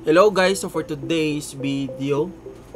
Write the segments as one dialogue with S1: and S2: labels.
S1: Hello guys, so for today's video,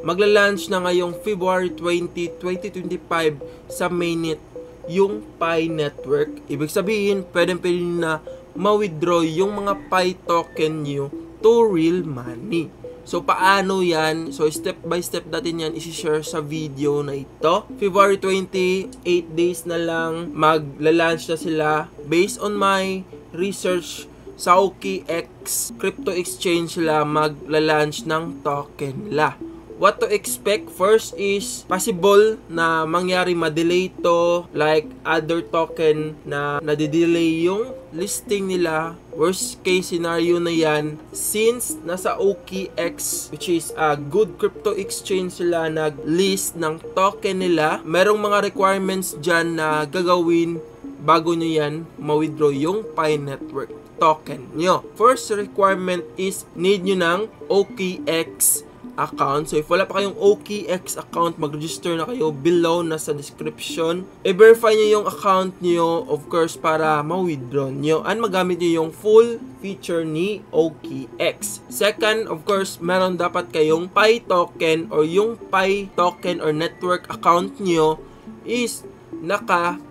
S1: magla-launch na ngayong February 20, 2025 sa mainnet yung Pi Network. Ibig sabihin, pwede na ma-withdraw yung mga Pi token nyo to real money. So paano yan? So step by step natin yan isi-share sa video na ito. February 20, 8 days na lang magla-launch na sila based on my research. Sa OKX crypto exchange la magla-launch ng token la. What to expect? First is possible na mangyari ma-delay to like other token na nadidelay yung listing nila. Worst case scenario na yan since nasa OKX which is a good crypto exchange sila nag-list ng token nila. Merong mga requirements dyan na gagawin bago nyo yan ma-withdraw yung Pi Network token nyo. First requirement is need nyo ng OKX account. So if wala pa kayong OKX account, mag-register na kayo below na sa description. I-verify nyo yung account nyo of course para ma-withdraw nyo and magamit nyo yung full feature ni OKX. Second, of course, meron dapat kayong Pi token or yung Pi token or network account nyo is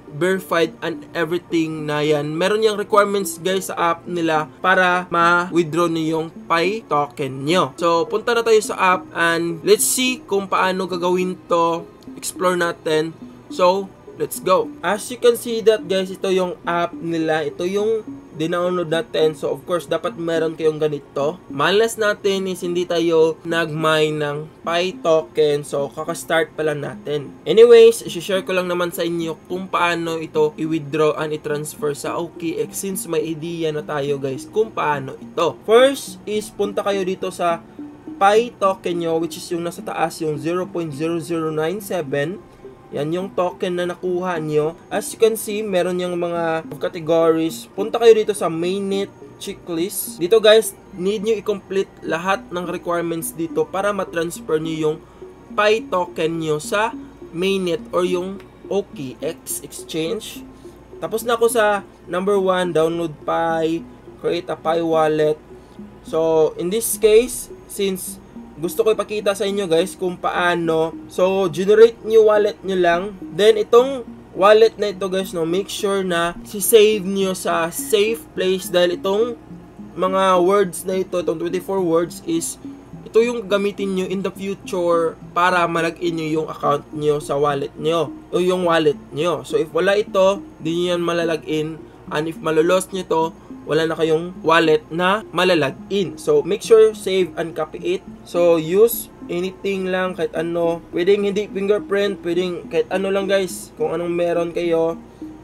S1: verified and everything na yan. Meron yung requirements guys sa app nila para ma-withdraw niyo yung Pi token nyo. So, punta na tayo sa app and let's see kung paano gagawin to. Explore natin. So, let's go. As you can see that guys, ito yung app nila. Ito yung dinownload natin. So, of course, dapat meron kayong ganito. Malas natin is hindi tayo nag-mine ng Pi token. So, kaka-start pa lang natin. Anyways, i-share ko lang naman sa inyo kung paano ito i-withdraw and i-transfer sa OKX since may idea na tayo guys kung paano ito. First is punta kayo dito sa Pi token nyo which is yung nasa taas yung 0.0097. Yan yung token na nakuha nyo. As you can see, meron yung mga categories. Punta kayo dito sa mainnet checklist. Dito guys, need nyo i-complete lahat ng requirements dito para ma-transfer nyo yung Pi token nyo sa mainnet or yung OKX exchange. Tapos na ako sa number 1, download Pi, create a Pi wallet. So, in this case, since gusto ko ipakita sa inyo guys kung paano. So, generate new wallet nyo lang. Then, itong wallet na ito guys, no, make sure na si-save nyo sa safe place dahil itong mga words na ito, itong 24 words is ito yung gamitin nyo in the future para malagin nyo yung account nyo sa wallet nyo o yung wallet nyo. So, if wala ito, di nyo yan malalagin. And if malolos nyo to, wala na kayong wallet na malalagin. So, make sure save and copy it. So, use anything lang, kahit ano. Pwedeng hindi fingerprint, pwedeng kahit ano lang guys, kung anong meron kayo.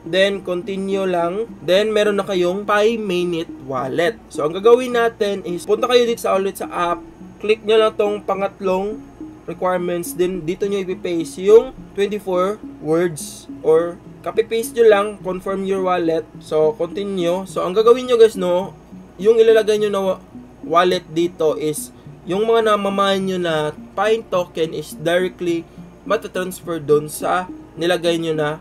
S1: Then, continue lang. Then, meron na kayong Pi mainnet wallet. So, ang gagawin natin is, punta kayo dito ulit sa app. Click nyo lang tong pangatlong requirements. Then, dito nyo ipipaste yung 24 words or copy-paste nyo lang, confirm your wallet. So, continue. So, ang gagawin nyo guys, no, yung ilalagay nyo na wallet dito is, yung mga namamahan nyo na Pi token is directly matatransfer doon sa nilagay nyo na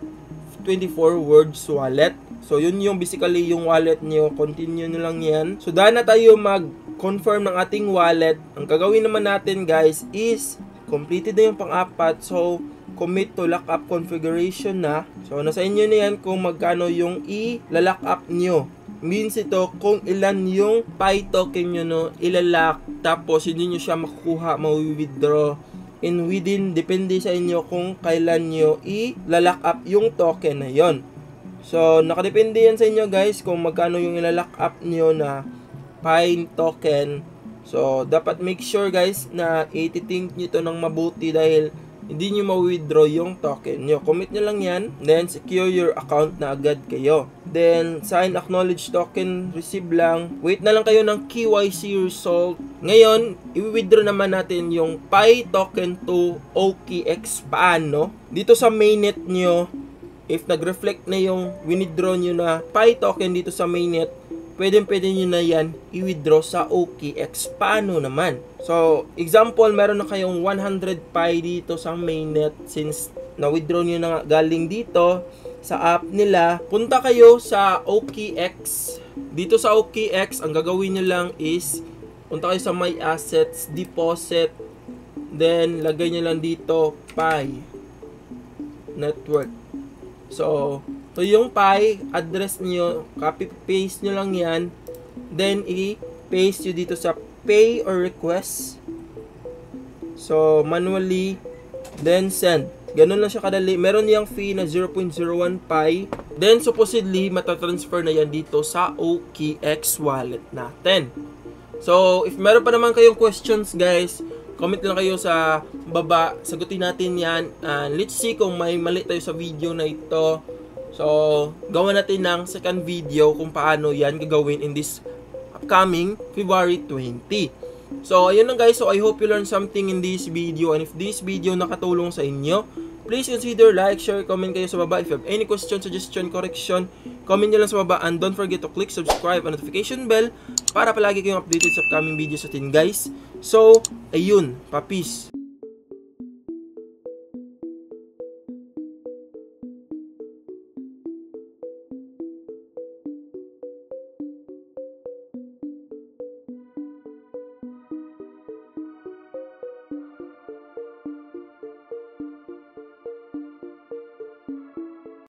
S1: 24 words wallet. So, yun yung basically yung wallet nyo. Continue nyo lang yan. So, dahil na tayo mag-confirm ng ating wallet, ang gagawin naman natin guys is, completed na yung pang-apat. So, commit to lockup configuration na. So, nasa inyo na yan kung magkano yung i-lock up nyo. Means ito, kung ilan yung Pi token nyo, no, ilalock. Tapos, hindi nyo siya makukuha, ma-withdraw. And within, depende sa inyo kung kailan nyo i-lock up yung token na yon. So, nakadepende yan sa inyo guys kung magkano yung ilalock up nyo na Pi token. So, dapat make sure guys na i-think nyo ito ng mabuti dahil hindi nyo ma-withdraw yung token nyo. Commit nyo lang yan. Then, secure your account na agad kayo. Then, sign acknowledge token, receive lang. Wait na lang kayo ng KYC result. Ngayon, i-withdraw naman natin yung Pi token to OKX. Paano? Dito sa mainnet nyo, if nag-reflect na yung withdraw nyo na Pi token dito sa mainnet, pwede nyo na yan i-withdraw sa OKX. Paano naman? So, example, meron na kayong 100 Pi dito sa mainnet since na-withdraw nyo na galing dito sa app nila. Punta kayo sa OKX. Dito sa OKX, ang gagawin nyo lang is punta kayo sa My Assets, Deposit, then lagay nyo lang dito Pi Network. So yung Pi address nyo, copy paste nyo lang yan, then i-paste nyo dito sa pay or request. So manually, then send. Ganun lang siya kadali. Meron niyang fee na 0.01 Pi. Then supposedly matatransfer na yan dito sa OKX wallet natin. So if meron pa naman kayong questions guys, comment lang kayo sa baba, sagutin natin yan. Let's see kung may mali tayo sa video na ito. So gawa natin ng second video kung paano yan gagawin in this upcoming February 20. So ayun lang guys, so I hope you learned something in this video, and if this video nakatulong sa inyo, please consider like, share, comment kayo sa baba. If you have any question, suggestion, correction, comment nyo lang sa baba, and don't forget to click subscribe and notification bell para palagi kayong updated sa upcoming videos natin guys. So ayun, papis.